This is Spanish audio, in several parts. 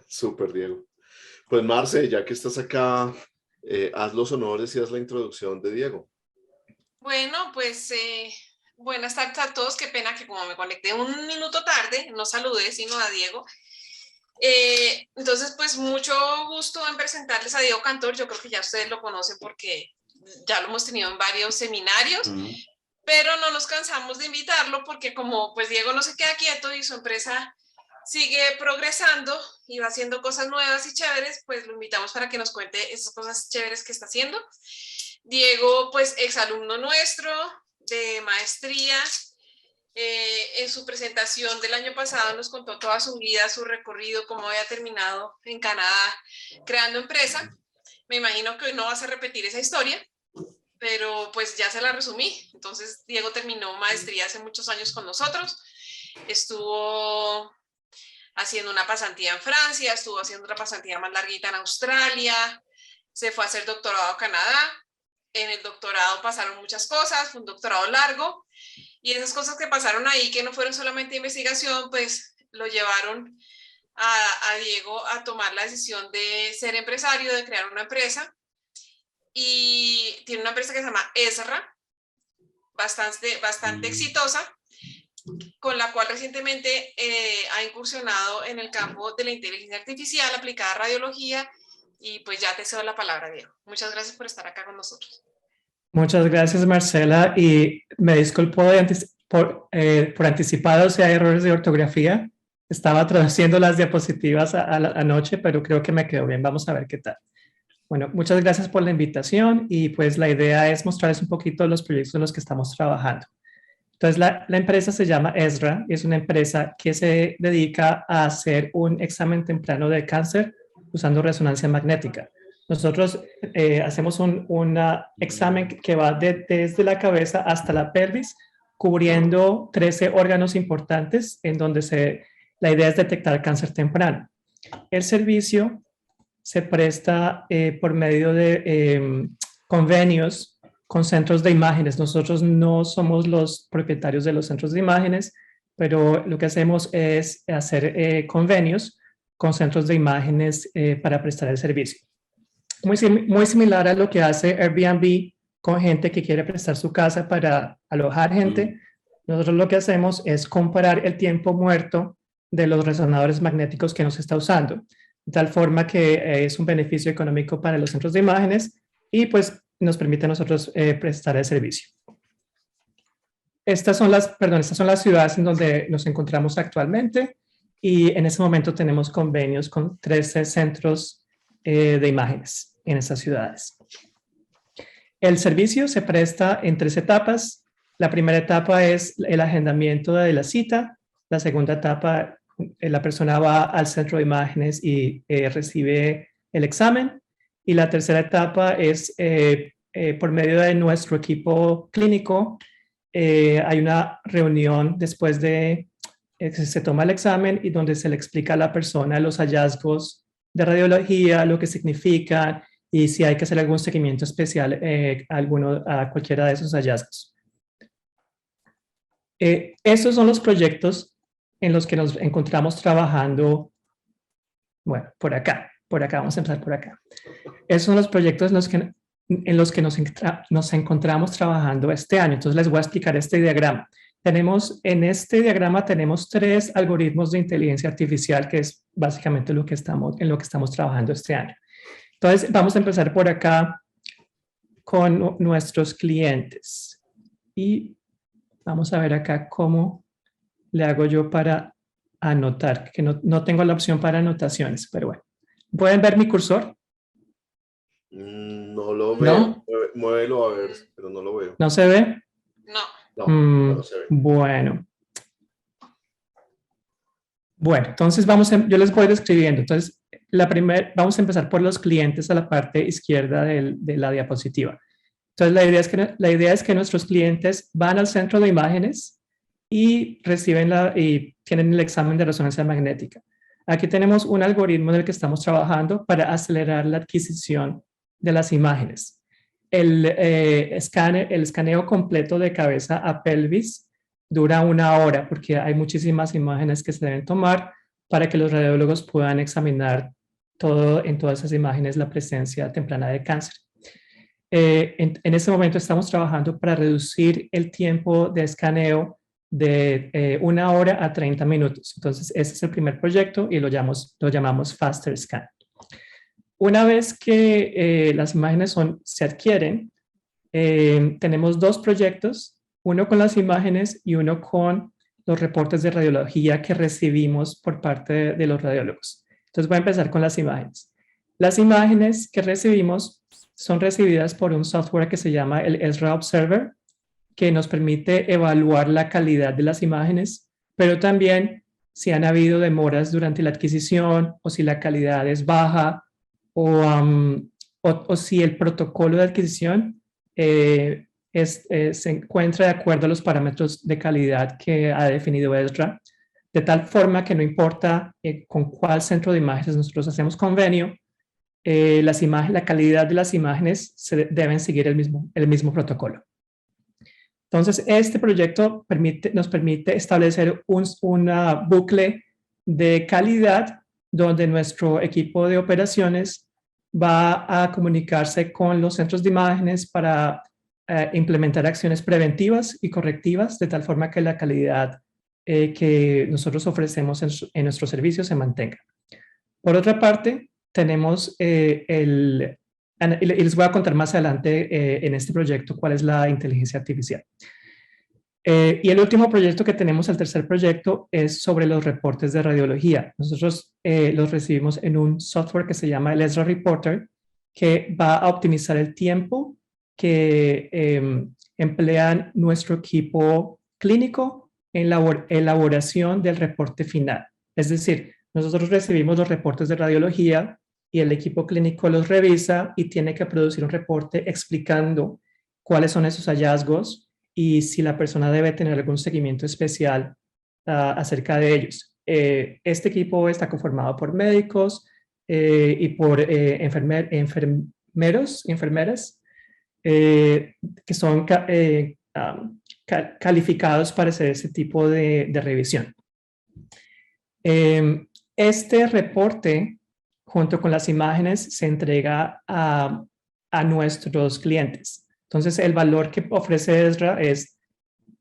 Súper, Diego. Pues Marce, ya que estás acá, haz los honores y haz la introducción de Diego. Bueno, pues buenas tardes a todos. Qué pena que como me conecté un minuto tarde, no saludé sino a Diego. Entonces, pues mucho gusto en presentarles a Diego Cantor. Yo creo que ya ustedes lo conocen porque ya lo hemos tenido en varios seminarios, pero no nos cansamos de invitarlo porque como pues Diego no se queda quieto y su empresa sigue progresando y va haciendo cosas nuevas y chéveres, pues lo invitamos para que nos cuente esas cosas chéveres que está haciendo. Diego, pues exalumno nuestro de maestría, en su presentación del año pasado nos contó toda su vida, su recorrido, cómo había terminado en Canadá creando empresa. Me imagino que hoy no vas a repetir esa historia, pero pues ya se la resumí. Entonces, Diego terminó maestría hace muchos años con nosotros, estuvo haciendo una pasantía en Francia, estuvo haciendo otra pasantía más larguita en Australia, se fue a hacer doctorado a Canadá. En el doctorado pasaron muchas cosas, fue un doctorado largo, y esas cosas que pasaron ahí, que no fueron solamente investigación, pues lo llevaron a Diego a tomar la decisión de ser empresario, de crear una empresa, y tiene una empresa que se llama Ezra, bastante exitosa, con la cual recientemente ha incursionado en el campo de la inteligencia artificial aplicada a radiología, y pues ya te cedo la palabra, Diego. Muchas gracias por estar acá con nosotros. Muchas gracias, Marcela, y me disculpo por anticipado si hay errores de ortografía. Estaba traduciendo las diapositivas anoche, pero creo que me quedó bien. Vamos a ver qué tal. Bueno, muchas gracias por la invitación y pues la idea es mostrarles un poquito los proyectos en los que estamos trabajando. Entonces, la empresa se llama Ezra y es una empresa que se dedica a hacer un examen temprano de cáncer usando resonancia magnética. Nosotros hacemos un examen que va desde la cabeza hasta la pelvis, cubriendo 13 órganos importantes en donde la idea es detectar cáncer temprano. El servicio se presta por medio de convenios con centros de imágenes. Nosotros no somos los propietarios de los centros de imágenes, pero lo que hacemos es hacer convenios con centros de imágenes para prestar el servicio. Muy similar a lo que hace Airbnb con gente que quiere prestar su casa para alojar gente. Nosotros lo que hacemos es comparar el tiempo muerto de los resonadores magnéticos que nos está usando, de tal forma que es un beneficio económico para los centros de imágenes y pues nos permite a nosotros prestar el servicio. Estas son las ciudades en donde nos encontramos actualmente y en ese momento tenemos convenios con 13 centros de imágenes en esas ciudades. El servicio se presta en 3 etapas. La primera etapa es el agendamiento de la cita. La segunda etapa, la persona va al centro de imágenes y recibe el examen. Y la tercera etapa es por medio de nuestro equipo clínico. Hay una reunión después de que se toma el examen y donde se le explica a la persona los hallazgos de radiología, lo que significa y si hay que hacer algún seguimiento especial a cualquiera de esos hallazgos. Estos son los proyectos en los que nos encontramos trabajando. Bueno, por acá, vamos a empezar por acá. Esos son los proyectos en los que nos encontramos trabajando este año. Entonces les voy a explicar este diagrama. En este diagrama tenemos 3 algoritmos de inteligencia artificial, que es básicamente en lo que estamos trabajando este año. Entonces, vamos a empezar por acá con nuestros clientes. Y vamos a ver acá cómo le hago yo para anotar, que no tengo la opción para anotaciones, pero bueno. ¿Pueden ver mi cursor? No lo veo. ¿No? Muévelo a ver, pero no lo veo. ¿No se ve? No. No se ve. Bueno. Bueno, entonces yo les voy describiendo. Entonces, vamos a empezar por los clientes a la parte izquierda de la diapositiva. Entonces, la idea es que nuestros clientes van al centro de imágenes y y tienen el examen de resonancia magnética. Aquí tenemos un algoritmo en el que estamos trabajando para acelerar la adquisición de las imágenes. El escaneo completo de cabeza a pelvis dura 1 hora porque hay muchísimas imágenes que se deben tomar para que los radiólogos puedan examinar en todas esas imágenes la presencia temprana de cáncer. En este momento estamos trabajando para reducir el tiempo de escaneo de 1 hora a 30 minutos. Entonces, ese es el primer proyecto y lo llamamos Faster Scan. Una vez que las imágenes se adquieren, tenemos 2 proyectos, uno con las imágenes y uno con los reportes de radiología que recibimos por parte de los radiólogos. Entonces voy a empezar con las imágenes. Las imágenes que recibimos son recibidas por un software que se llama el Ezra Observer, que nos permite evaluar la calidad de las imágenes, pero también si han habido demoras durante la adquisición o si la calidad es baja o si el protocolo de adquisición se encuentra de acuerdo a los parámetros de calidad que ha definido Ezra, de tal forma que no importa con cuál centro de imágenes nosotros hacemos convenio, la calidad de las imágenes deben seguir el mismo protocolo. Entonces, este proyecto nos permite establecer una bucle de calidad donde nuestro equipo de operaciones va a comunicarse con los centros de imágenes para implementar acciones preventivas y correctivas de tal forma que la calidad que nosotros ofrecemos en nuestros servicios se mantenga. Por otra parte, tenemos y les voy a contar más adelante en este proyecto cuál es la inteligencia artificial. Y el último proyecto que tenemos, el tercer proyecto, es sobre los reportes de radiología. Nosotros los recibimos en un software que se llama el Ezra Reporter, que va a optimizar el tiempo que emplean nuestro equipo clínico en la elaboración del reporte final. Es decir, nosotros recibimos los reportes de radiología y el equipo clínico los revisa y tiene que producir un reporte explicando cuáles son esos hallazgos y si la persona debe tener algún seguimiento especial acerca de ellos. Este equipo está conformado por médicos y por enfermeros y enfermeras que son calificados para hacer ese tipo de revisión. Este reporte, junto con las imágenes, se entrega a nuestros clientes. Entonces, el valor que ofrece Ezra es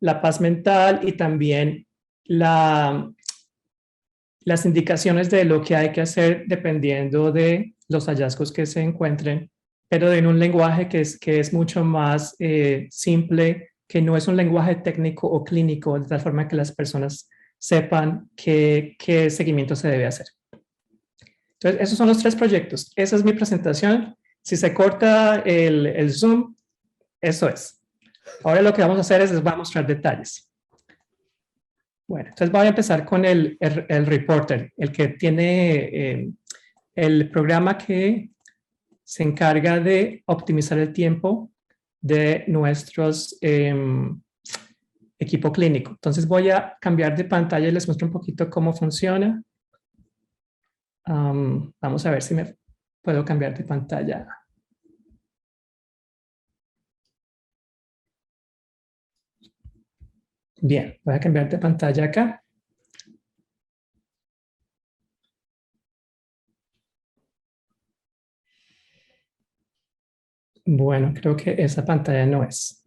la paz mental y también las indicaciones de lo que hay que hacer dependiendo de los hallazgos que se encuentren, pero en un lenguaje que es mucho más simple, que no es un lenguaje técnico o clínico, de tal forma que las personas sepan qué seguimiento se debe hacer. Entonces, esos son los 3 proyectos. Esa es mi presentación. Si se corta el Zoom, eso es. Ahora lo que vamos a hacer es les voy a mostrar detalles. Bueno, entonces voy a empezar con el reporter, el que tiene el programa que se encarga de optimizar el tiempo de nuestros equipo clínico. Entonces voy a cambiar de pantalla y les muestro un poquito cómo funciona. Vamos a ver si me puedo cambiar de pantalla. Bien, voy a cambiar de pantalla acá. Bueno, creo que esa pantalla no es.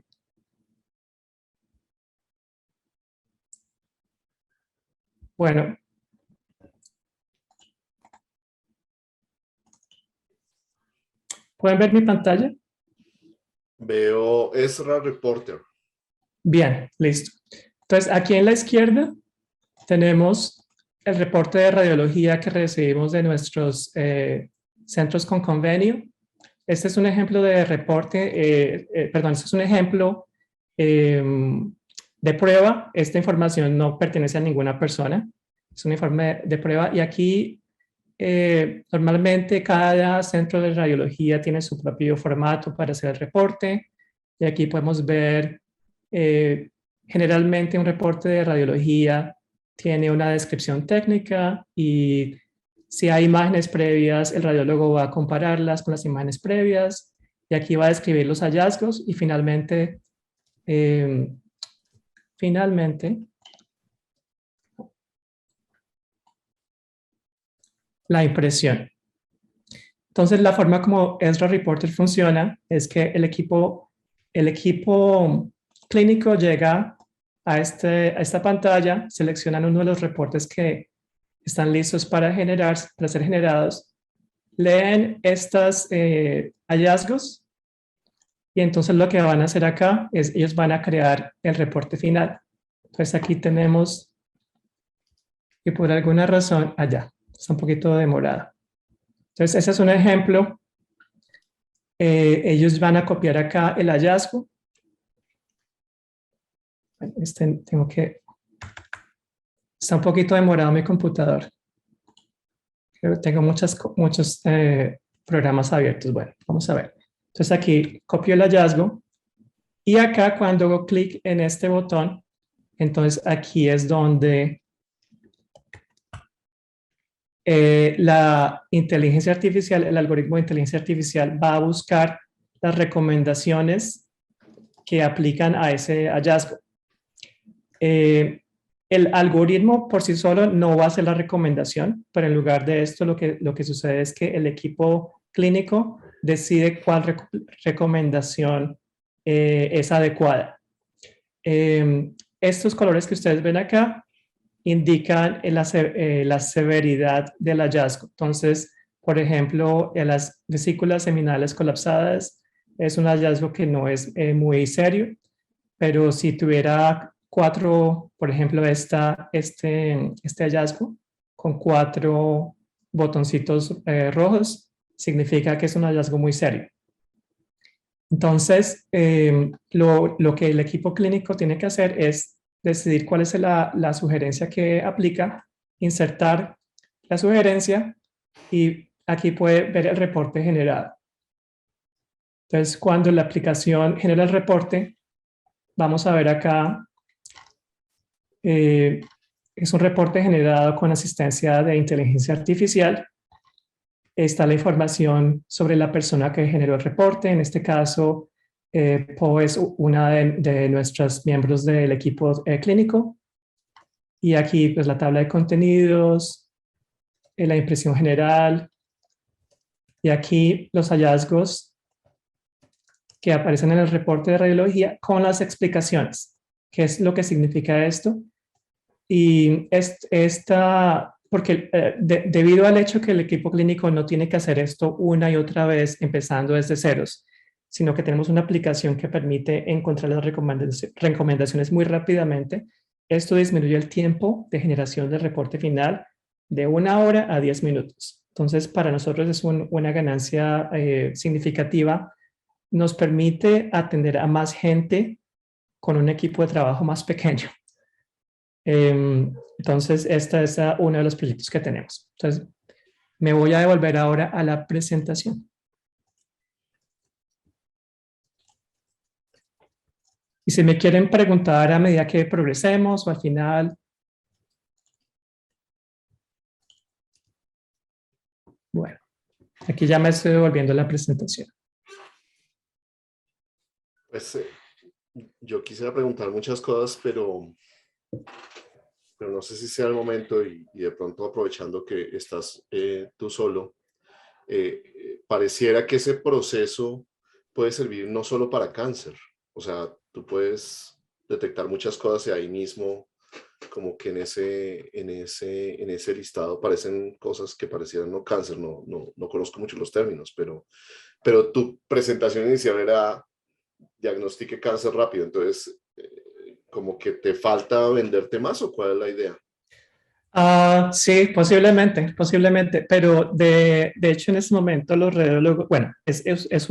Bueno. ¿Pueden ver mi pantalla? Veo Ezra Reporter. Bien, listo. Entonces, aquí en la izquierda tenemos el reporte de radiología que recibimos de nuestros centros con convenio. Este es un ejemplo de reporte, este es un ejemplo de prueba. Esta información no pertenece a ninguna persona. Es un informe de prueba y aquí normalmente cada centro de radiología tiene su propio formato para hacer el reporte y aquí podemos ver generalmente un reporte de radiología tiene una descripción técnica y si hay imágenes previas, el radiólogo va a compararlas con las imágenes previas y aquí va a describir los hallazgos y finalmente la impresión. Entonces, la forma como Ezra Reporter funciona es que el equipo clínico llega a esta pantalla, seleccionan uno de los reportes que están listos para ser generados, leen estos hallazgos y entonces lo que van a hacer acá es ellos van a crear el reporte final. Entonces aquí tenemos que por alguna razón allá está un poquito demorado. Entonces ese es un ejemplo. Ellos van a copiar acá el hallazgo. Está un poquito demorado mi computador. Tengo muchos programas abiertos. Bueno, vamos a ver. Entonces aquí copio el hallazgo y acá cuando hago clic en este botón, entonces aquí es donde la inteligencia artificial, el algoritmo de inteligencia artificial va a buscar las recomendaciones que aplican a ese hallazgo. El algoritmo por sí solo no va a hacer la recomendación, pero en lugar de esto lo que sucede es que el equipo clínico decide cuál recomendación es adecuada. Estos colores que ustedes ven acá indican la severidad del hallazgo. Entonces, por ejemplo, en las vesículas seminales colapsadas es un hallazgo que no es muy serio, pero si tuviera 4, por ejemplo, este hallazgo con 4 botoncitos rojos, significa que es un hallazgo muy serio. Entonces, lo que el equipo clínico tiene que hacer es decidir cuál es la sugerencia que aplica, insertar la sugerencia y aquí puede ver el reporte generado. Entonces, cuando la aplicación genera el reporte, vamos a ver acá, es un reporte generado con asistencia de inteligencia artificial. Está la información sobre la persona que generó el reporte. En este caso, Po es una de nuestros miembros del equipo clínico. Y aquí, pues, la tabla de contenidos, la impresión general. Y aquí los hallazgos que aparecen en el reporte de radiología con las explicaciones. ¿Qué es lo que significa esto? Y porque debido al hecho que el equipo clínico no tiene que hacer esto una y otra vez empezando desde ceros, sino que tenemos una aplicación que permite encontrar las recomendaciones muy rápidamente, esto disminuye el tiempo de generación del reporte final de 1 hora a 10 minutos. Entonces, para nosotros es una ganancia significativa. Nos permite atender a más gente con un equipo de trabajo más pequeño. Entonces, este es uno de los proyectos que tenemos. Entonces, me voy a devolver ahora a la presentación. Y si me quieren preguntar a medida que progresemos o al final. Bueno, aquí ya me estoy devolviendo la presentación. Pues yo quisiera preguntar muchas cosas, pero no sé si sea el momento y de pronto aprovechando que estás tú solo, pareciera que ese proceso puede servir no solo para cáncer, o sea, tú puedes detectar muchas cosas y ahí mismo, como que en ese listado aparecen cosas que parecieran no cáncer, no conozco mucho los términos, pero tu presentación inicial era diagnostique cáncer rápido, entonces como que te falta venderte más, ¿o cuál es la idea? Sí, posiblemente, pero de hecho en este momento los radiólogos, bueno, es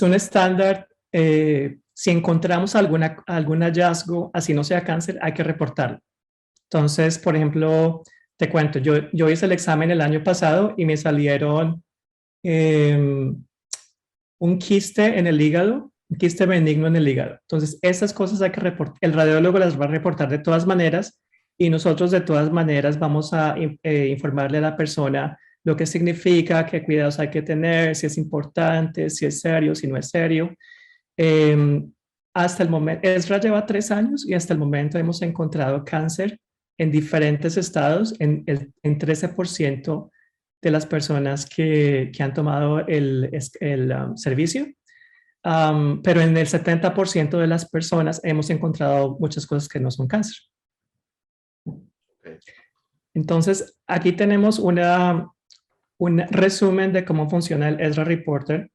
un estándar, si encontramos algún hallazgo, así no sea cáncer, hay que reportarlo. Entonces, por ejemplo, te cuento, yo hice el examen el año pasado y me salieron un quiste en el hígado, un quiste benigno en el hígado. Entonces, esas cosas hay que reportar. El radiólogo las va a reportar de todas maneras y nosotros de todas maneras vamos a informarle a la persona lo que significa, qué cuidados hay que tener, si es importante, si es serio, si no es serio. Hasta el momento, Ezra lleva 3 años y hasta el momento hemos encontrado cáncer en diferentes estados, en 13% de las personas que han tomado el servicio. Pero en el 70% de las personas hemos encontrado muchas cosas que no son cáncer. Entonces, aquí tenemos un resumen de cómo funciona el Ezra Reporter.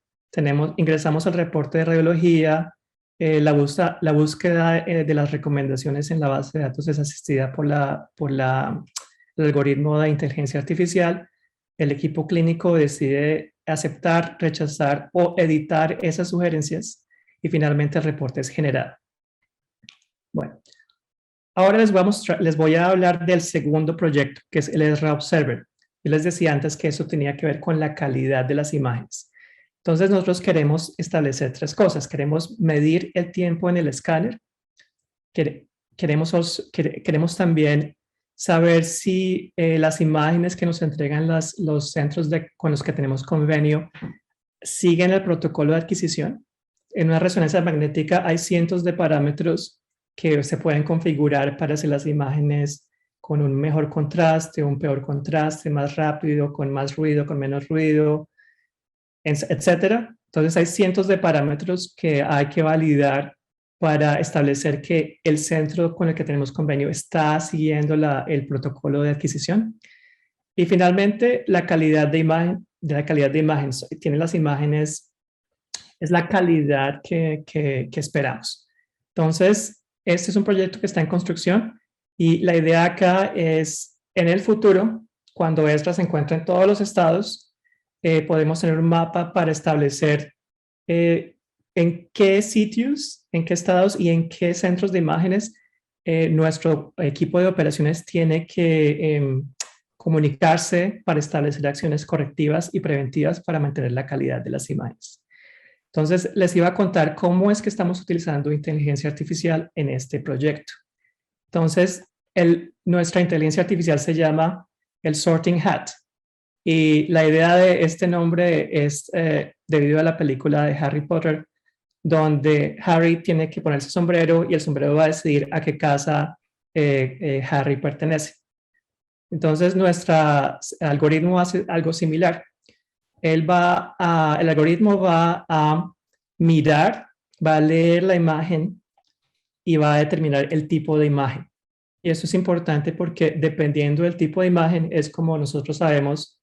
Ingresamos al reporte de radiología. La búsqueda de las recomendaciones en la base de datos es asistida por el algoritmo de inteligencia artificial. El equipo clínico decide aceptar, rechazar o editar esas sugerencias y finalmente el reporte es generado. Bueno, ahora les voy a hablar del segundo proyecto, que es el Ezra Observer. Yo les decía antes que eso tenía que ver con la calidad de las imágenes. Entonces nosotros queremos establecer tres cosas. Queremos medir el tiempo en el escáner. Queremos también saber si las imágenes que nos entregan los centros con los que tenemos convenio siguen el protocolo de adquisición. En una resonancia magnética hay cientos de parámetros que se pueden configurar para hacer las imágenes con un mejor contraste, un peor contraste, más rápido, con más ruido, con menos ruido, etcétera. Entonces hay cientos de parámetros que hay que validar para establecer que el centro con el que tenemos convenio está siguiendo el protocolo de adquisición. Y finalmente, la calidad de imagen, tiene las imágenes, es la calidad que esperamos. Entonces, este es un proyecto que está en construcción y la idea acá es, en el futuro, cuando Ezra se encuentre en todos los estados, podemos tener un mapa para establecer en qué sitios, en qué estados y en qué centros de imágenes nuestro equipo de operaciones tiene que comunicarse para establecer acciones correctivas y preventivas para mantener la calidad de las imágenes. Entonces, les iba a contar cómo es que estamos utilizando inteligencia artificial en este proyecto. Entonces, nuestra inteligencia artificial se llama el Sorting Hat. Y la idea de este nombre es debido a la película de Harry Potter, donde Harry tiene que ponerse sombrero y el sombrero va a decidir a qué casa Harry pertenece. Entonces, nuestro algoritmo hace algo similar. El algoritmo va a mirar, va a leer la imagen y va a determinar el tipo de imagen. Y eso es importante porque dependiendo del tipo de imagen es como nosotros sabemos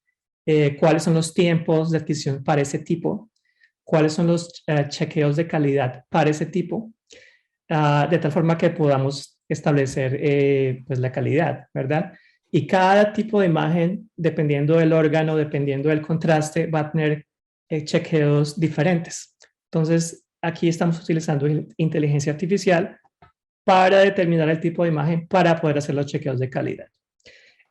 cuáles son los tiempos de adquisición para ese tipo, cuáles son los chequeos de calidad para ese tipo, de tal forma que podamos establecer pues la calidad, ¿verdad? Y cada tipo de imagen, dependiendo del órgano, dependiendo del contraste, va a tener chequeos diferentes. Entonces, aquí estamos utilizando inteligencia artificial para determinar el tipo de imagen para poder hacer los chequeos de calidad.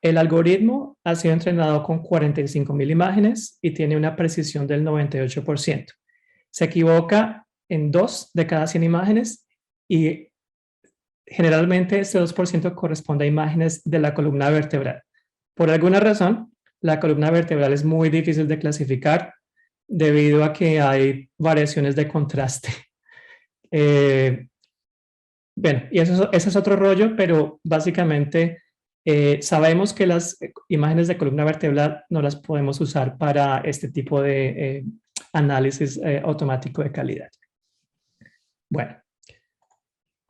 El algoritmo ha sido entrenado con 45,000 imágenes y tiene una precisión del 98%. Se equivoca en 2 de cada 100 imágenes y generalmente ese 2% corresponde a imágenes de la columna vertebral. Por alguna razón, la columna vertebral es muy difícil de clasificar debido a que hay variaciones de contraste. Bueno, y ese es otro rollo, pero básicamente sabemos que las imágenes de columna vertebral no las podemos usar para este tipo de análisis automático de calidad. Bueno,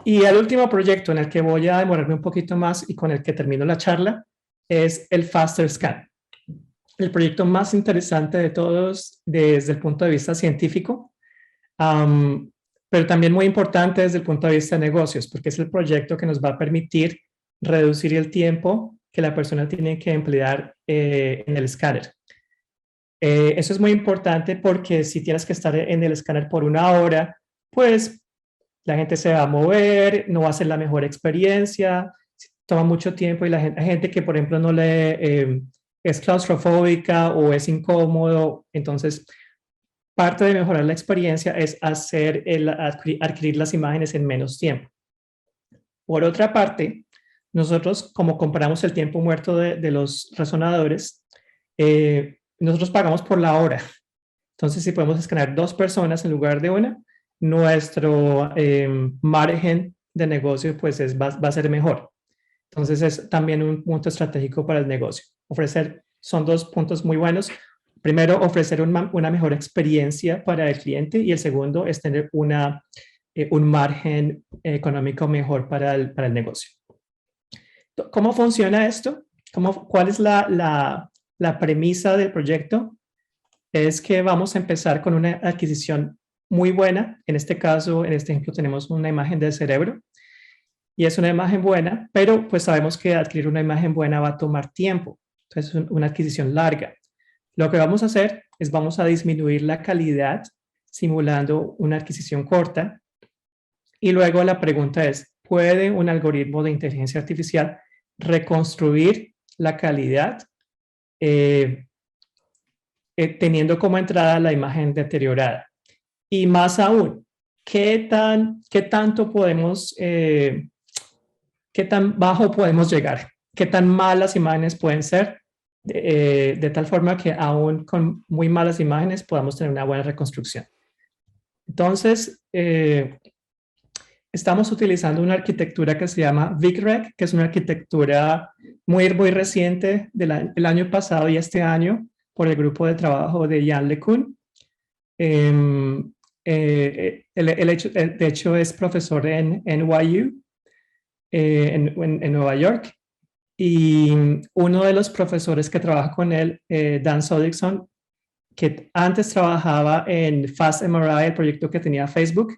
y el último proyecto en el que voy a demorarme un poquito más y con el que termino la charla es el Faster Scan. El proyecto más interesante de todos desde el punto de vista científico, pero también muy importante desde el punto de vista de negocios, porque es el proyecto que nos va a permitir reducir el tiempo que la persona tiene que emplear en el escáner. Eso es muy importante porque si tienes que estar en el escáner por 1 hora, pues la gente se va a mover, no va a ser la mejor experiencia, toma mucho tiempo y hay gente que, por ejemplo, no es claustrofóbica o es incómodo. Entonces, parte de mejorar la experiencia es adquirir las imágenes en menos tiempo. Por otra parte, nosotros, como compramos el tiempo muerto de los resonadores, nosotros pagamos por la hora. Entonces, si podemos escanear 2 personas en lugar de 1, nuestro margen de negocio pues va a ser mejor. Entonces es también un punto estratégico para el negocio. Son dos puntos muy buenos. Primero, ofrecer una mejor experiencia para el cliente y el segundo es tener un margen económico mejor para el negocio. ¿Cómo funciona esto? ¿Cuál es la premisa del proyecto? Es que vamos a empezar con una adquisición muy buena. En este caso, en este ejemplo, tenemos una imagen del cerebro y es una imagen buena, pero pues sabemos que adquirir una imagen buena va a tomar tiempo. Entonces, es una adquisición larga. Lo que vamos a hacer es vamos a disminuir la calidad simulando una adquisición corta. Y luego la pregunta es, ¿puede un algoritmo de inteligencia artificial reconstruir la calidad teniendo como entrada la imagen deteriorada? Y más aún, ¿qué tanto podemos, qué tan bajo podemos llegar? ¿Qué tan malas imágenes pueden ser? De tal forma que aún con muy malas imágenes podamos tener una buena reconstrucción. Entonces, estamos utilizando una arquitectura que se llama VicRec, que es una arquitectura muy reciente del año pasado y este año por el grupo de trabajo de Yann LeCun. De hecho, es profesor en NYU, en Nueva York. Y uno de los profesores que trabaja con él, Dan Sodikson, que antes trabajaba en FastMRI, el proyecto que tenía Facebook,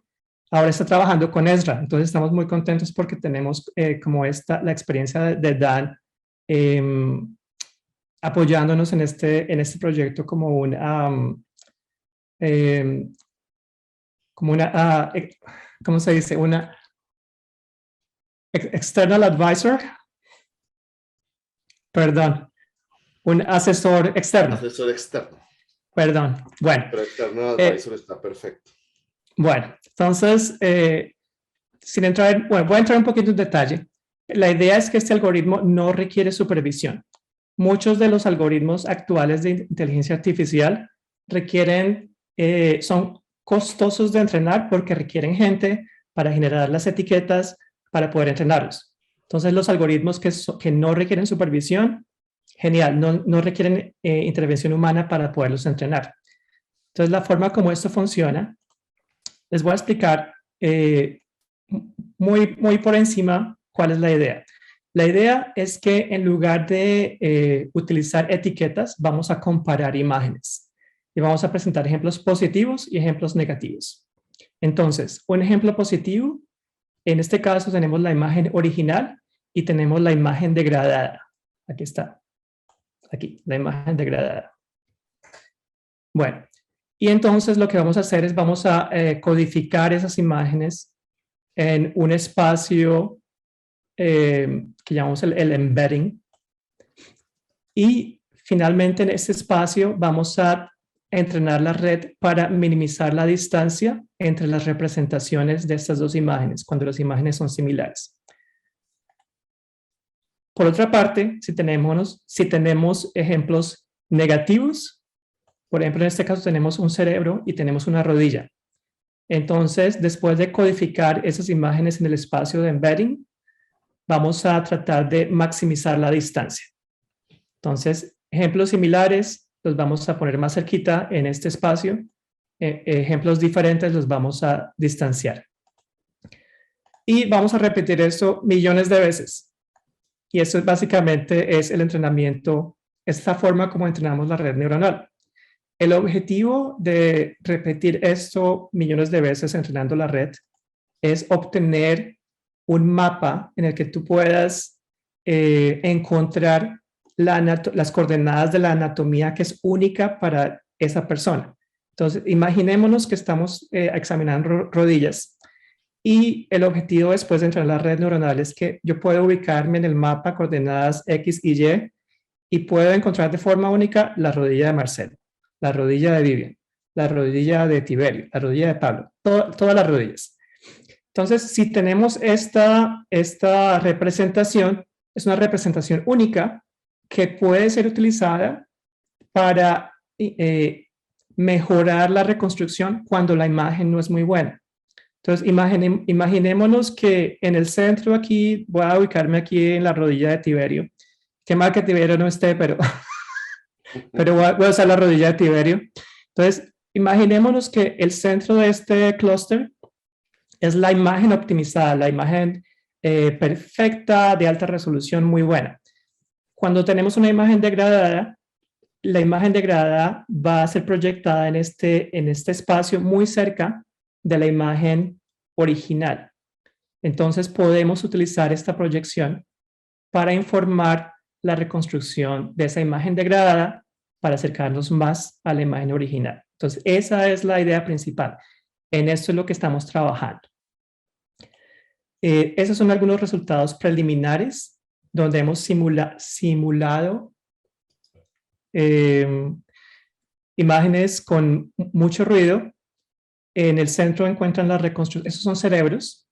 ahora está trabajando con Ezra. Entonces estamos muy contentos porque tenemos como la experiencia de Dan apoyándonos en este proyecto como ¿cómo se dice? Una external advisor. Perdón, un asesor externo. Asesor externo. Perdón, bueno. Pero externo advisor está perfecto. Bueno, entonces, voy a entrar un poquito en detalle. La idea es que este algoritmo no requiere supervisión. Muchos de los algoritmos actuales de inteligencia artificial son costosos de entrenar porque requieren gente para generar las etiquetas para poder entrenarlos. Entonces, los algoritmos que no requieren supervisión, genial, no requieren intervención humana para poderlos entrenar. Entonces, la forma como esto funciona, les voy a explicar muy por encima cuál es la idea. La idea es que en lugar de utilizar etiquetas, vamos a comparar imágenes y vamos a presentar ejemplos positivos y ejemplos negativos. Entonces, un ejemplo positivo, en este caso tenemos la imagen original y tenemos la imagen degradada. Aquí está. Aquí, la imagen degradada. Bueno, y entonces lo que vamos a hacer es vamos a codificar esas imágenes en un espacio que llamamos el embedding. Y finalmente en este espacio vamos a entrenar la red para minimizar la distancia entre las representaciones de estas dos imágenes, cuando las imágenes son similares. Por otra parte, si tenemos ejemplos negativos, por ejemplo, en este caso tenemos un cerebro y tenemos una rodilla. Entonces, después de codificar esas imágenes en el espacio de embedding, vamos a tratar de maximizar la distancia. Entonces, ejemplos similares los vamos a poner más cerquita en este espacio. Ejemplos diferentes los vamos a distanciar. Y vamos a repetir esto millones de veces. Y eso básicamente es el entrenamiento, esta forma como entrenamos la red neuronal. El objetivo de repetir esto millones de veces entrenando la red es obtener un mapa en el que tú puedas encontrar las coordenadas de la anatomía que es única para esa persona. Entonces, imaginémonos que estamos examinando rodillas y el objetivo después de entrenar la red neuronal es que yo puedo ubicarme en el mapa coordenadas X y Y puedo encontrar de forma única la rodilla de Marcelo, la rodilla de Vivian, la rodilla de Tiberio, la rodilla de Pablo, todas las rodillas. Entonces, si tenemos esta representación, es una representación única que puede ser utilizada para mejorar la reconstrucción cuando la imagen no es muy buena. Entonces, imaginémonos que en el centro aquí, voy a ubicarme aquí en la rodilla de Tiberio. Qué mal que Tiberio no esté, pero, pero voy a usar la rodilla de Tiberio. Entonces, imaginémonos que el centro de este clúster es la imagen optimizada, la imagen perfecta, de alta resolución, muy buena. Cuando tenemos una imagen degradada, la imagen degradada va a ser proyectada en este espacio muy cerca de la imagen original. Entonces podemos utilizar esta proyección para informar la reconstrucción de esa imagen degradada para acercarnos más a la imagen original. Entonces esa es la idea principal. En esto es lo que estamos trabajando. Esos son algunos resultados preliminares donde hemos simulado imágenes con mucho ruido. En el centro encuentran la reconstrucción, esos son cerebros.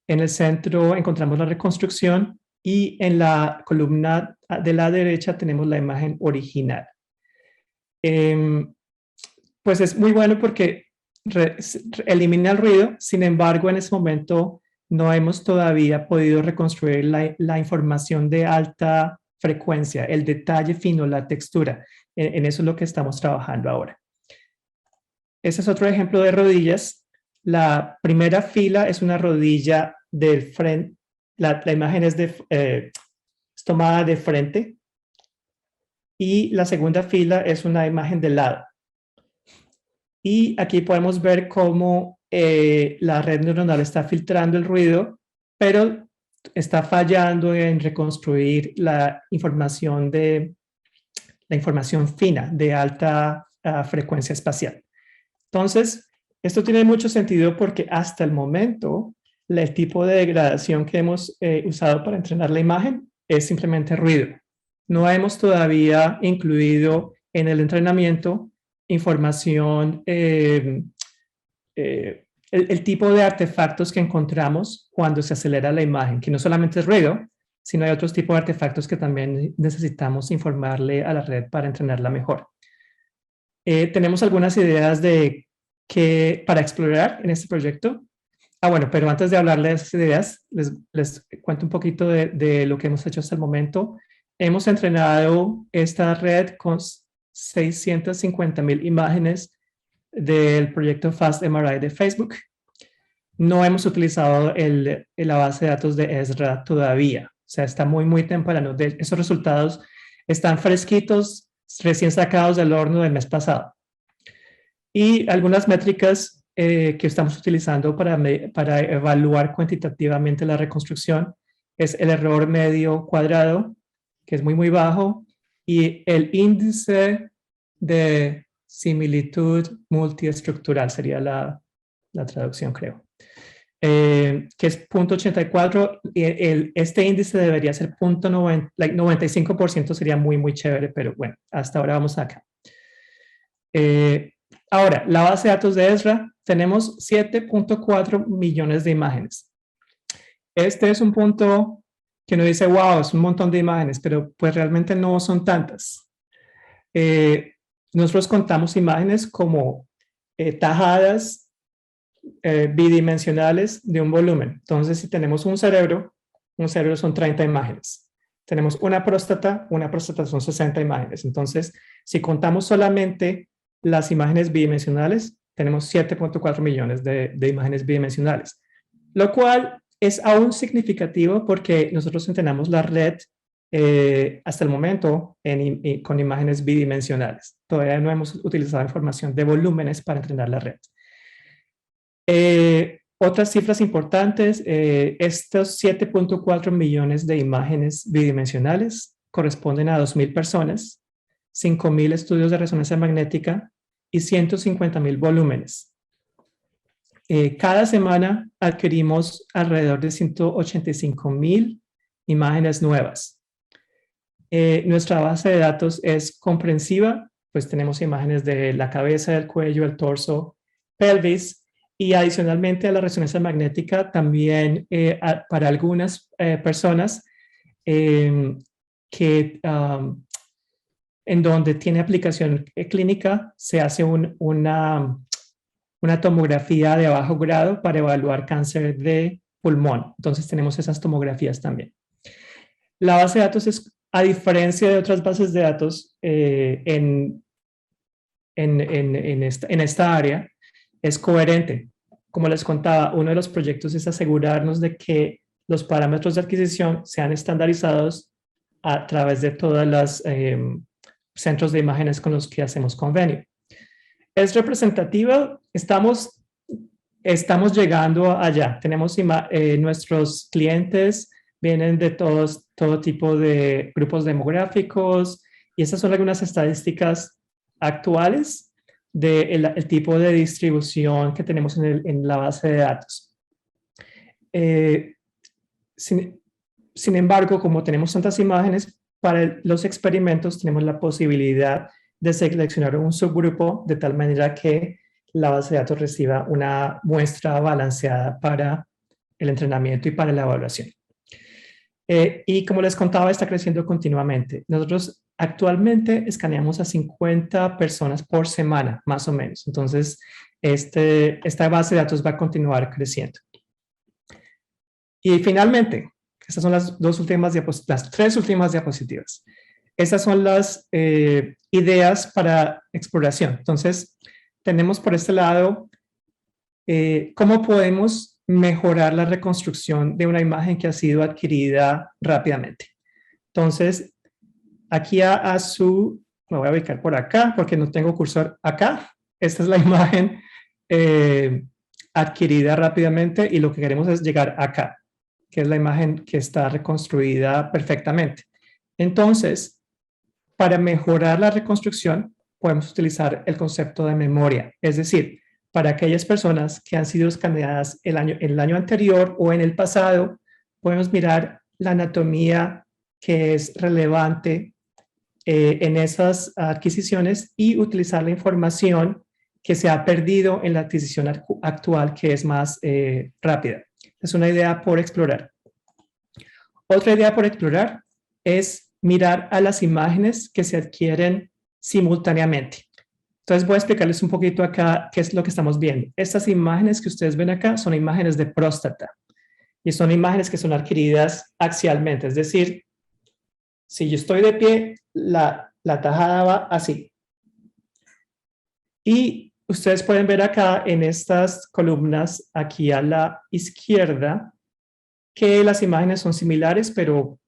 En el centro encontramos la reconstrucción y en la columna de la derecha tenemos la imagen original. Pues es muy bueno porque elimina el ruido, sin embargo en ese momento no hemos todavía podido reconstruir la información de alta frecuencia, el detalle fino, la textura. En eso es lo que estamos trabajando ahora. Ese es otro ejemplo de rodillas. La primera fila es una rodilla del frente. La imagen es tomada de frente. Y la segunda fila es una imagen de lado. Y aquí podemos ver cómo la red neuronal está filtrando el ruido, pero está fallando en reconstruir la información fina de alta frecuencia espacial. Entonces, esto tiene mucho sentido porque hasta el momento el tipo de degradación que hemos usado para entrenar la imagen es simplemente ruido. No hemos todavía incluido en el entrenamiento información, el tipo de artefactos que encontramos cuando se acelera la imagen, que no solamente es ruido, sino hay otros tipos de artefactos que también necesitamos informarle a la red para entrenarla mejor. Tenemos algunas ideas para explorar en este proyecto. Bueno, pero antes de hablarles de esas ideas, les cuento un poquito de lo que hemos hecho hasta el momento. Hemos entrenado esta red con 650,000 imágenes del proyecto Fast MRI de Facebook. No hemos utilizado la base de datos de Esra todavía. O sea, está muy, muy temprano. Esos resultados están fresquitos, recién sacados del horno del mes pasado. Y algunas métricas que estamos utilizando para evaluar cuantitativamente la reconstrucción es el error medio cuadrado, que es muy, muy bajo, y el índice de similitud multiestructural sería la traducción, creo. Que es 0.84. Este índice debería ser 95%, sería muy, muy chévere, pero bueno, hasta ahora vamos acá. Ahora, la base de datos de Esra, tenemos 7.4 millones de imágenes. Este es un punto que uno dice, wow, es un montón de imágenes, pero pues realmente no son tantas. Nosotros contamos imágenes como tajadas bidimensionales de un volumen. Entonces, si tenemos un cerebro son 30 imágenes. Tenemos una próstata son 60 imágenes. Entonces, si contamos solamente las imágenes bidimensionales, tenemos 7.4 millones de imágenes bidimensionales, lo cual es aún significativo porque nosotros entrenamos la red hasta el momento con imágenes bidimensionales. Todavía no hemos utilizado información de volúmenes para entrenar la red. Otras cifras importantes, estos 7.4 millones de imágenes bidimensionales corresponden a 2,000 personas, 5,000 estudios de resonancia magnética y 150,000 volúmenes. Cada semana adquirimos alrededor de 185,000 imágenes nuevas. Nuestra base de datos es comprensiva, pues tenemos imágenes de la cabeza, del cuello, el torso, pelvis, y adicionalmente a la resonancia magnética también para algunas personas en donde tiene aplicación clínica se hace una una tomografía de bajo grado para evaluar cáncer de pulmón. Entonces tenemos esas tomografías también. La base de datos es, a diferencia de otras bases de datos en esta área, es coherente. Como les contaba, uno de los proyectos es asegurarnos de que los parámetros de adquisición sean estandarizados a través de todos los centros de imágenes con los que hacemos convenio. Es representativa, estamos llegando allá. Tenemos nuestros clientes vienen de todo tipo de grupos demográficos y esas son algunas estadísticas actuales del tipo de distribución que tenemos en la base de datos. Sin embargo, como tenemos tantas imágenes, para los experimentos tenemos la posibilidad de seleccionar un subgrupo de tal manera que la base de datos reciba una muestra balanceada para el entrenamiento y para la evaluación. Y como les contaba, está creciendo continuamente. Nosotros actualmente escaneamos a 50 personas por semana, más o menos. Entonces, esta base de datos va a continuar creciendo. Y finalmente, estas son las tres últimas diapositivas. Estas son las ideas para exploración. Entonces, tenemos por este lado cómo podemos mejorar la reconstrucción de una imagen que ha sido adquirida rápidamente. Entonces, aquí me voy a ubicar por acá porque no tengo cursor acá. Esta es la imagen adquirida rápidamente y lo que queremos es llegar acá, que es la imagen que está reconstruida perfectamente. Entonces, para mejorar la reconstrucción, podemos utilizar el concepto de memoria. Es decir, para aquellas personas que han sido escaneadas el año anterior o en el pasado, podemos mirar la anatomía que es relevante en esas adquisiciones y utilizar la información que se ha perdido en la adquisición actual, que es más rápida. Es una idea por explorar. Otra idea por explorar es mirar a las imágenes que se adquieren simultáneamente. Entonces voy a explicarles un poquito acá qué es lo que estamos viendo. Estas imágenes que ustedes ven acá son imágenes de próstata y son imágenes que son adquiridas axialmente. Es decir, si yo estoy de pie, la tajada va así. Y ustedes pueden ver acá en estas columnas aquí a la izquierda que las imágenes son similares, pero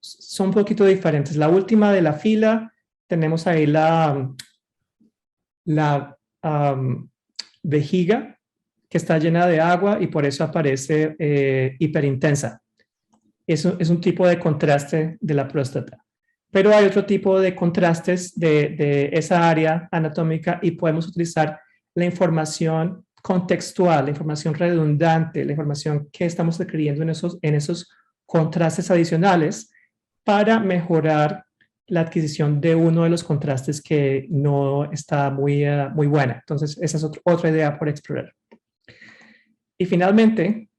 son un poquito diferentes. La última de la fila, tenemos ahí la vejiga que está llena de agua y por eso aparece hiperintensa. Eso es un tipo de contraste de la próstata. Pero hay otro tipo de contrastes de esa área anatómica y podemos utilizar la información contextual, la información redundante, la información que estamos adquiriendo en esos contrastes adicionales para mejorar la adquisición de uno de los contrastes que no está muy buena. Entonces, esa es otra idea por explorar. Y finalmente,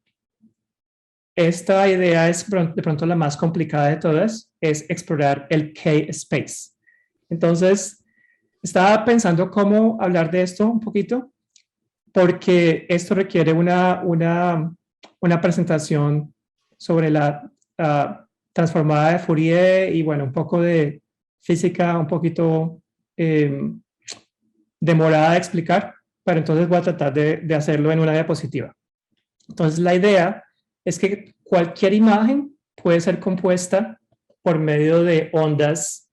esta idea es de pronto la más complicada de todas, es explorar el K-Space. Entonces, estaba pensando cómo hablar de esto un poquito, porque esto requiere una presentación sobre la transformada de Fourier y bueno, un poco de física, un poquito demorada de explicar, pero entonces voy a tratar de hacerlo en una diapositiva. Entonces la idea es que cualquier imagen puede ser compuesta por medio de ondas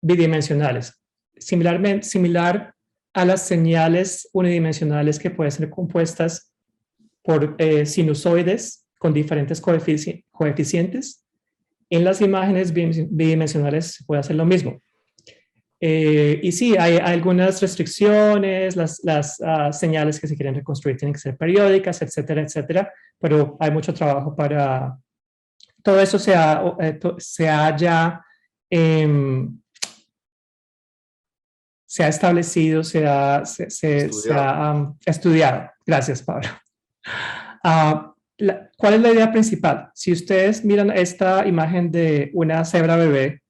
bidimensionales, similar a las señales unidimensionales que pueden ser compuestas por sinusoides con diferentes coeficientes. En las imágenes bidimensionales se puede hacer lo mismo. Y sí, hay algunas restricciones, las señales que se quieren reconstruir tienen que ser periódicas, etcétera, etcétera, pero hay mucho trabajo para todo eso se ha establecido, se ha estudiado. Gracias, Pablo. ¿Cuál es la idea principal? Si ustedes miran esta imagen de una cebra bebé,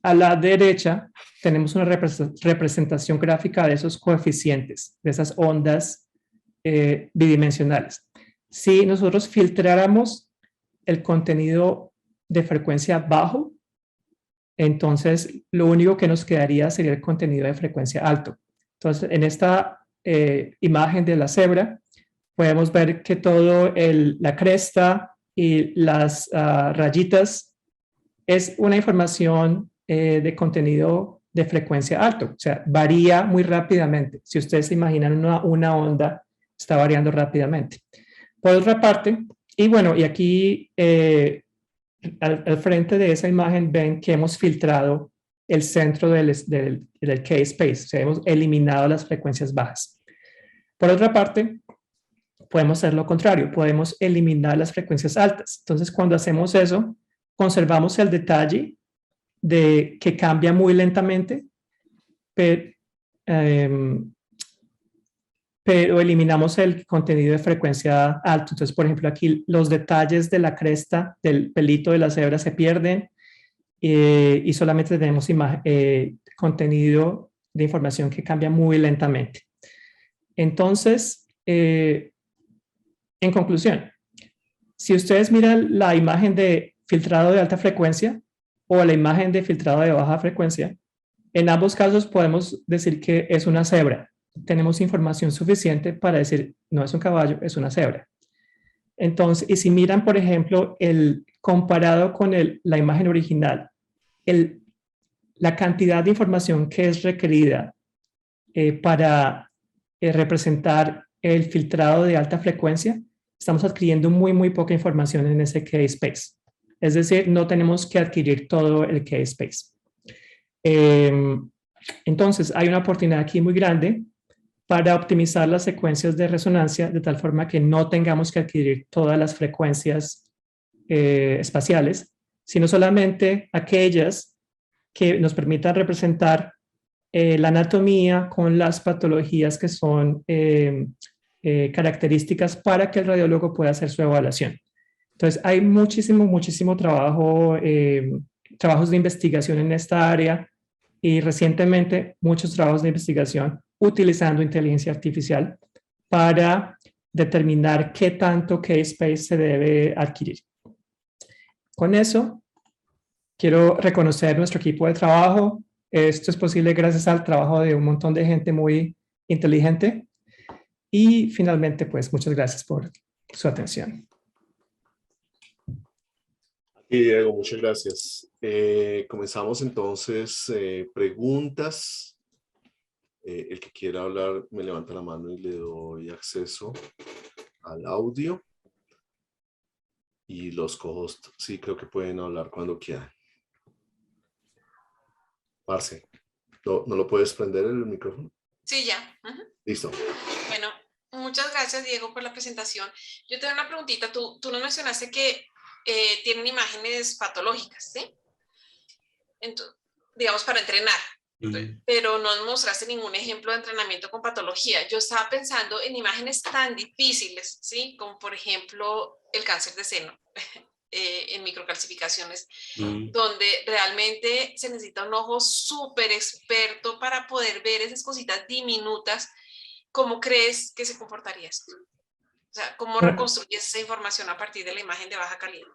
a la derecha tenemos una representación gráfica de esos coeficientes, de esas ondas bidimensionales. Si nosotros filtráramos el contenido de frecuencia bajo, entonces lo único que nos quedaría sería el contenido de frecuencia alto. Entonces, en esta imagen de la cebra, podemos ver que todo la cresta y las rayitas es una información de contenido de frecuencia alto, o sea, varía muy rápidamente. Si ustedes se imaginan una onda, está variando rápidamente. Por otra parte, y bueno, y aquí al frente de esa imagen ven que hemos filtrado el centro del K-space, o sea, hemos eliminado las frecuencias bajas. Por otra parte, podemos hacer lo contrario, podemos eliminar las frecuencias altas. Entonces, cuando hacemos eso, conservamos el detalle de que cambia muy lentamente, pero eliminamos el contenido de frecuencia alta. Entonces, por ejemplo, aquí los detalles de la cresta, del pelito de la cebra se pierden y solamente tenemos contenido de información que cambia muy lentamente. Entonces, en conclusión, si ustedes miran la imagen de filtrado de alta frecuencia o la imagen de filtrado de baja frecuencia, en ambos casos podemos decir que es una cebra. Tenemos información suficiente para decir, no es un caballo, es una cebra. Entonces, y si miran, por ejemplo, comparado con la imagen original, la cantidad de información que es requerida para representar el filtrado de alta frecuencia, estamos adquiriendo muy poca información en ese K-space. Es decir, no tenemos que adquirir todo el K-space. Entonces, hay una oportunidad aquí muy grande para optimizar las secuencias de resonancia de tal forma que no tengamos que adquirir todas las frecuencias espaciales, sino solamente aquellas que nos permitan representar la anatomía con las patologías que son características para que el radiólogo pueda hacer su evaluación. Entonces, hay muchísimo trabajo, trabajos de investigación en esta área y recientemente muchos trabajos de investigación utilizando inteligencia artificial para determinar qué tanto K-space se debe adquirir. Con eso, quiero reconocer nuestro equipo de trabajo. Esto es posible gracias al trabajo de un montón de gente muy inteligente. Y finalmente, pues, muchas gracias por su atención. Y Diego, muchas gracias. Comenzamos entonces preguntas. El que quiera hablar me levanta la mano y le doy acceso al audio. Y los co-hosts sí creo que pueden hablar cuando quieran. Marce, ¿no lo puedes prender el micrófono? Sí, ya. Listo. Bueno, muchas gracias, Diego, por la presentación. Yo tengo una preguntita. Tú nos mencionaste que tienen imágenes patológicas, ¿sí? Entonces, digamos, para entrenar. Pero no mostraste ningún ejemplo de entrenamiento con patología. Yo estaba pensando en imágenes tan difíciles, ¿sí? Como por ejemplo el cáncer de seno en microcalcificaciones, donde realmente se necesita un ojo súper experto para poder ver esas cositas diminutas. ¿Cómo crees que se comportaría esto? O sea, ¿cómo reconstruyes esa información a partir de la imagen de baja calidad?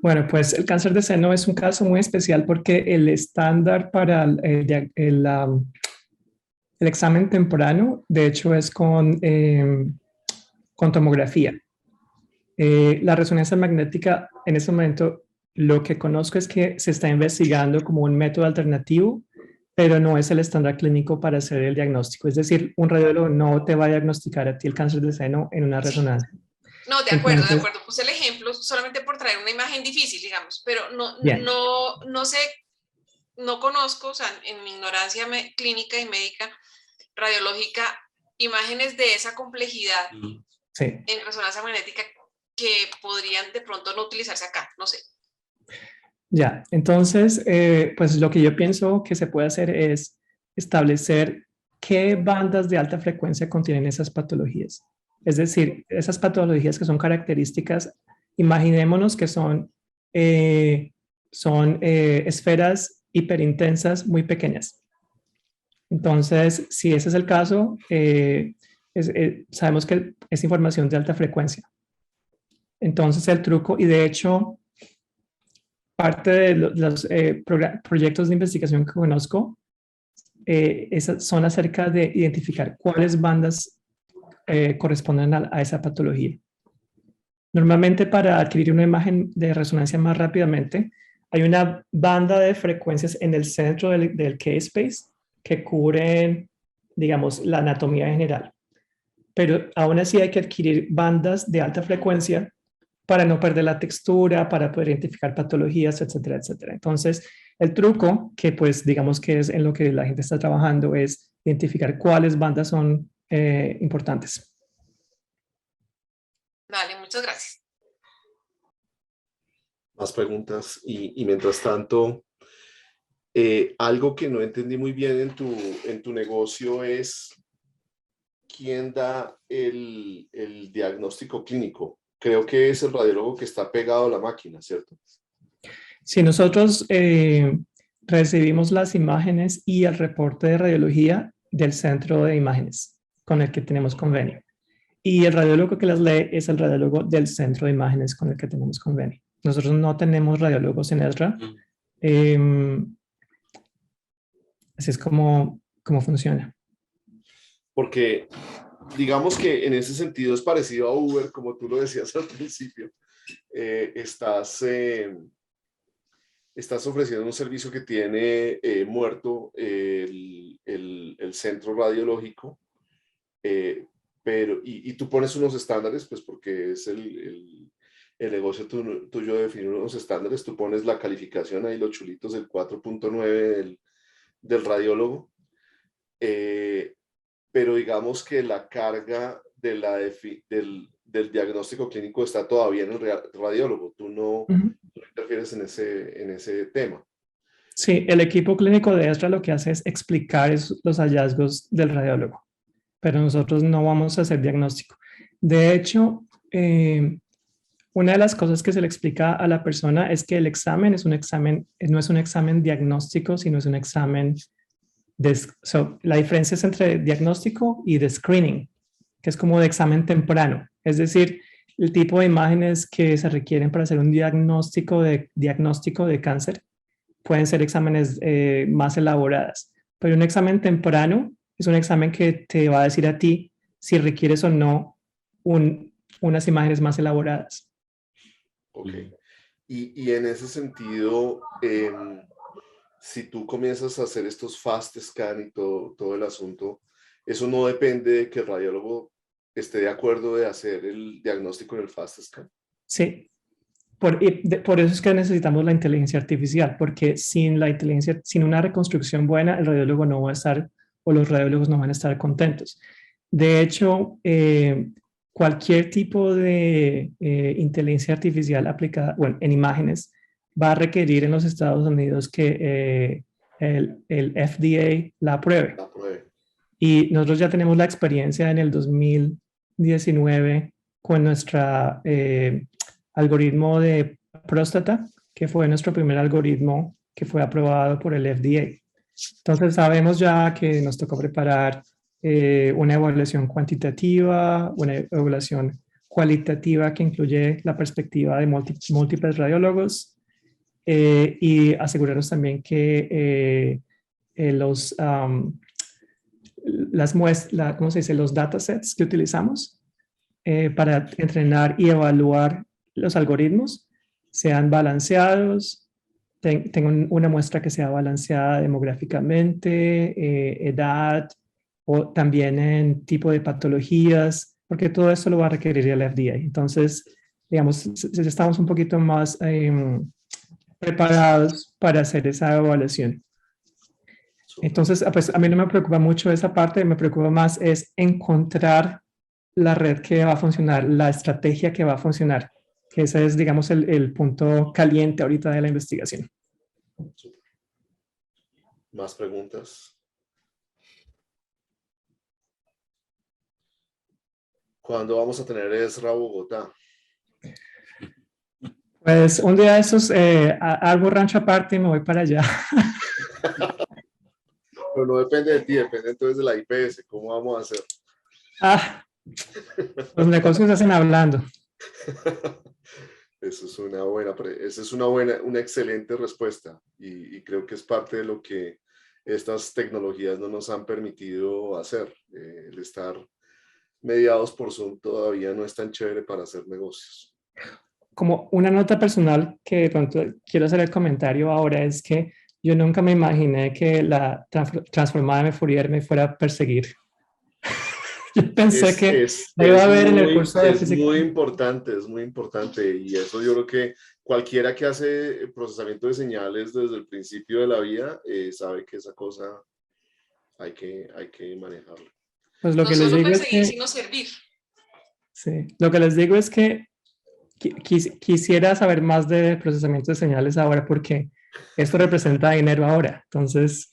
Bueno, pues el cáncer de seno es un caso muy especial porque el estándar para el examen temprano, de hecho, es con tomografía. La resonancia magnética, en este momento, lo que conozco es que se está investigando como un método alternativo, pero no es el estándar clínico para hacer el diagnóstico. Es decir, un radiólogo no te va a diagnosticar a ti el cáncer de seno en una resonancia. No, de acuerdo, de acuerdo. Puse el ejemplo solamente por traer una imagen difícil, digamos, pero no sé, no conozco, o sea, en mi ignorancia clínica y médica, radiológica, imágenes de esa complejidad en resonancia magnética que podrían de pronto no utilizarse acá, no sé. Ya, entonces, pues lo que yo pienso que se puede hacer es establecer qué bandas de alta frecuencia contienen esas patologías. Es decir, esas patologías que son características, imaginémonos que son esferas hiperintensas muy pequeñas. Entonces, si ese es el caso, sabemos que es información de alta frecuencia. Entonces, el truco, y de hecho, parte de los proyectos de investigación que conozco son acerca de identificar cuáles bandas corresponden a esa patología. Normalmente, para adquirir una imagen de resonancia más rápidamente, hay una banda de frecuencias en el centro del K-space que cubren, digamos, la anatomía general. Pero aún así hay que adquirir bandas de alta frecuencia para no perder la textura, para poder identificar patologías, etcétera, etcétera. Entonces, el truco, que pues digamos que es en lo que la gente está trabajando, es identificar cuáles bandas son importantes. Vale, muchas gracias. Más preguntas. Y mientras tanto, algo que no entendí muy bien en tu negocio es quién da el diagnóstico clínico. Creo que es el radiólogo que está pegado a la máquina, ¿cierto? Sí, nosotros recibimos las imágenes y el reporte de radiología del centro de imágenes con el que tenemos convenio. Y el radiólogo que las lee es el radiólogo del centro de imágenes con el que tenemos convenio. Nosotros no tenemos radiólogos en Ezra. Así es como funciona. Porque digamos que en ese sentido es parecido a Uber, como tú lo decías al principio. Estás ofreciendo un servicio que tiene muerto el centro radiológico, pero tú pones unos estándares, pues porque es el negocio tuyo de definir unos estándares. Tú pones la calificación ahí, los chulitos del 4.9 del radiólogo, pero digamos que la carga del diagnóstico clínico está todavía en el radiólogo. Tú no interfieres en ese tema. Sí, el equipo clínico de Ezra lo que hace es explicar los hallazgos del radiólogo, pero nosotros no vamos a hacer diagnóstico. De hecho, una de las cosas que se le explica a la persona es que el examen no es un examen diagnóstico, sino es un examen la diferencia es entre diagnóstico y de screening, que es como de examen temprano. Es decir, el tipo de imágenes que se requieren para hacer un diagnóstico de cáncer pueden ser exámenes más elaboradas. Pero un examen temprano es un examen que te va a decir a ti si requieres o no unas imágenes más elaboradas. Ok. Y en ese sentido, si tú comienzas a hacer estos fast scan y todo el asunto, eso no depende de que el radiólogo esté de acuerdo de hacer el diagnóstico en el fast scan. Sí, por eso es que necesitamos la inteligencia artificial, porque sin una reconstrucción buena, el radiólogo no va a estar, o los radiólogos no van a estar contentos. De hecho, cualquier tipo de inteligencia artificial aplicada, en imágenes, va a requerir en los Estados Unidos que el FDA la apruebe. Y nosotros ya tenemos la experiencia en el 2019 con nuestro algoritmo de próstata, que fue nuestro primer algoritmo que fue aprobado por el FDA. Entonces sabemos ya que nos tocó preparar una evaluación cuantitativa, una evaluación cualitativa que incluye la perspectiva de múltiples radiólogos, y asegurarnos también que los datasets que utilizamos para entrenar y evaluar los algoritmos sean balanceados, tengan una muestra que sea balanceada demográficamente, edad, o también en tipo de patologías, porque todo esto lo va a requerir el FDA. Entonces, digamos, estamos un poquito más preparados para hacer esa evaluación. Entonces, pues a mí no me preocupa mucho esa parte, me preocupa más es encontrar la red que va a funcionar, la estrategia que va a funcionar, que ese es, digamos, el punto caliente ahorita de la investigación. ¿Más preguntas? ¿Cuándo vamos a tener Ezra Bogotá? Pues un día de esos, hago rancho aparte y me voy para allá. Pero no depende de ti, depende entonces de la IPS. ¿Cómo vamos a hacer? Ah, los negocios se hacen hablando. Esa es una excelente respuesta y creo que es parte de lo que estas tecnologías no nos han permitido hacer. El estar mediados por Zoom todavía no es tan chévere para hacer negocios. Como una nota personal que de pronto quiero hacer el comentario ahora es que yo nunca me imaginé que la transformada de Fourier me fuera a perseguir. Yo pensé que la iba a ver en el curso de física. Es muy importante y eso yo creo que cualquiera que hace procesamiento de señales desde el principio de la vida sabe que esa cosa hay que manejarla. Pues lo no que les solo digo perseguir, es que, sino servir. sí, lo que les digo es que quisiera saber más de procesamiento de señales ahora porque esto representa dinero ahora. Entonces,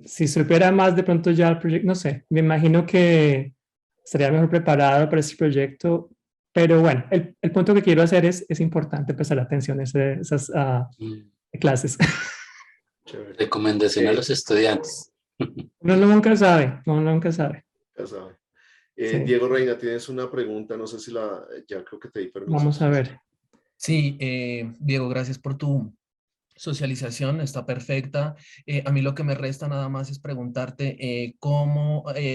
si supiera más de pronto ya el proyecto, no sé, me imagino que estaría mejor preparado para este proyecto. Pero bueno, el punto que quiero hacer es importante prestar atención a esas clases. Recomendación a los estudiantes. Uno nunca sabe, uno nunca sabe. Ya sabe. Sí. Diego Reina, tienes una pregunta, no sé si ya creo que te di permiso. Vamos a ver. Sí, Diego, gracias por tu socialización, está perfecta. A mí lo que me resta nada más es preguntarte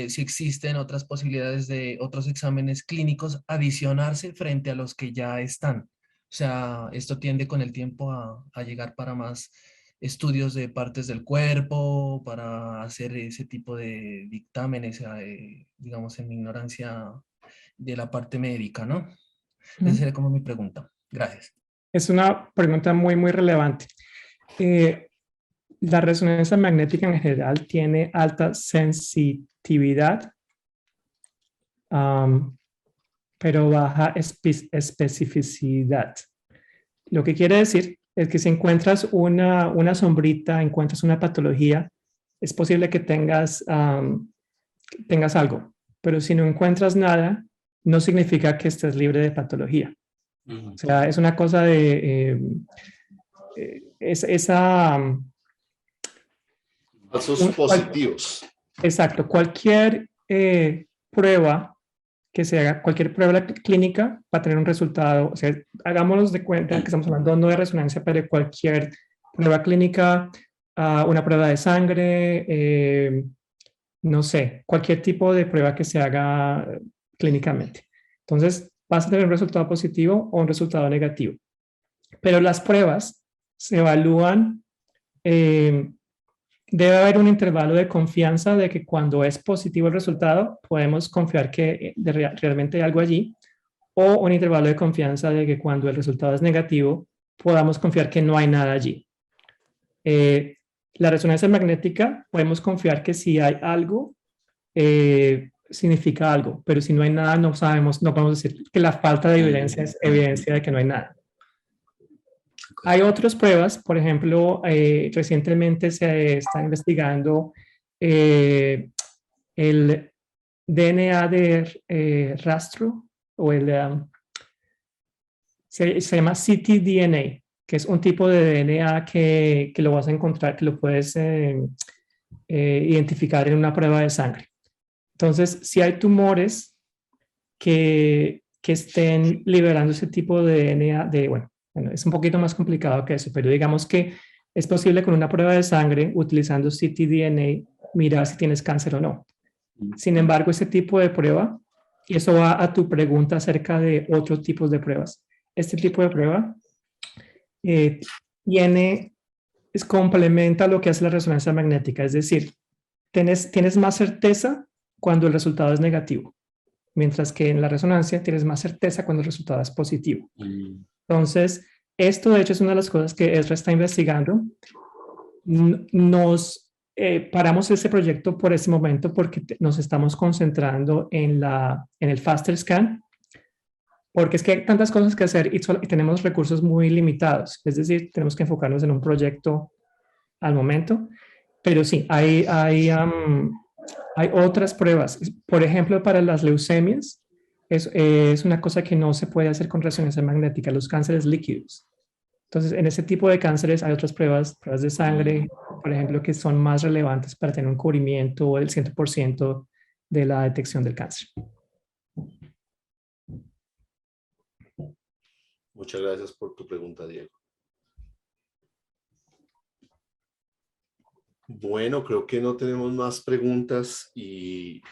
si existen otras posibilidades de otros exámenes clínicos adicionarse frente a los que ya están. O sea, esto tiende con el tiempo a llegar para más estudios de partes del cuerpo, para hacer ese tipo de dictámenes, digamos, en mi ignorancia de la parte médica, ¿no? Esa sería como mi pregunta. Gracias. Es una pregunta muy, muy relevante. La resonancia magnética en general tiene alta sensitividad, pero baja especificidad. Lo que quiere decir es que si encuentras una sombrita, encuentras una patología, es posible que tengas algo, pero si no encuentras nada, no significa que estés libre de patología. O sea, es una cosa de Falsos positivos. Exacto. Cualquier prueba que se haga, cualquier prueba clínica va a tener un resultado. O sea, hagámonos de cuenta que estamos hablando no de resonancia, pero de cualquier prueba clínica, una prueba de sangre, no sé, cualquier tipo de prueba que se haga clínicamente. Entonces, vas a tener un resultado positivo o un resultado negativo. Pero las pruebas se evalúan, debe haber un intervalo de confianza de que cuando es positivo el resultado, podemos confiar que realmente hay algo allí, o un intervalo de confianza de que cuando el resultado es negativo, podamos confiar que no hay nada allí. La resonancia magnética, podemos confiar que si hay algo, significa algo, pero si no hay nada, no sabemos, no podemos decir que la falta de evidencia es evidencia de que no hay nada. Hay otras pruebas, por ejemplo, recientemente se está investigando el DNA de rastro, o se llama ctDNA, que es un tipo de DNA que lo vas a encontrar, que lo puedes identificar en una prueba de sangre. Entonces, si hay tumores que estén liberando ese tipo de DNA, bueno, es un poquito más complicado que eso, pero digamos que es posible con una prueba de sangre, utilizando ctDNA, mirar si tienes cáncer o no. Sin embargo, ese tipo de prueba, y eso va a tu pregunta acerca de otros tipos de pruebas, este tipo de prueba complementa lo que hace la resonancia magnética, es decir, tienes más certeza cuando el resultado es negativo, mientras que en la resonancia tienes más certeza cuando el resultado es positivo. Entonces, esto de hecho es una de las cosas que Ezra está investigando. Nos paramos ese proyecto por ese momento porque nos estamos concentrando en el Faster Scan, porque es que hay tantas cosas que hacer y tenemos recursos muy limitados. Es decir, tenemos que enfocarnos en un proyecto al momento, pero sí, hay otras pruebas. Por ejemplo, para las leucemias, es una cosa que no se puede hacer con resonancia magnética, los cánceres líquidos. Entonces, en ese tipo de cánceres hay otras pruebas de sangre, por ejemplo, que son más relevantes para tener un cubrimiento del 100% de la detección del cáncer. Muchas gracias por tu pregunta, Diego. Bueno, creo que no tenemos más preguntas y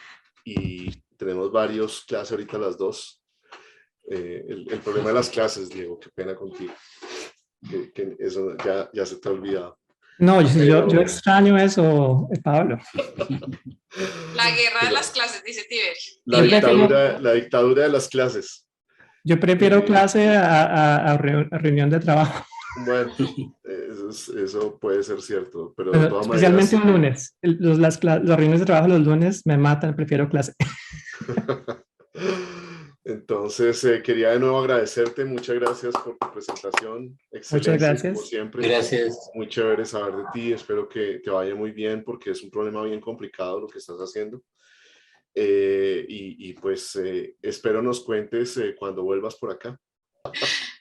tenemos varios clases ahorita a las 2. El problema de las clases, Diego, qué pena contigo. Que eso ya se te ha olvidado. No, yo extraño eso, Pablo. La guerra de las clases, dice Tiberio. La dictadura de las clases. Yo prefiero clase a reunión de trabajo. Bueno, eso puede ser cierto, pero de todas especialmente maneras, un lunes. Las reuniones de trabajo los lunes me matan, prefiero clase. Entonces, quería de nuevo agradecerte. Muchas gracias por tu presentación. Excelente, muchas gracias. como siempre. Gracias. Muy chévere saber de ti. Espero que te vaya muy bien porque es un problema bien complicado lo que estás haciendo. Pues espero nos cuentes cuando vuelvas por acá.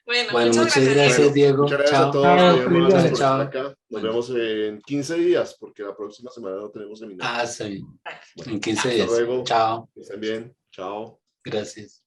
Bueno, muchas gracias, Diego. Muchas gracias chao. a todos. Chao. Nos vemos en 15 días porque la próxima semana no tenemos seminario. Sí. Bueno, En 15 días. Hasta luego. Chao. Que estén bien. Chao. Gracias.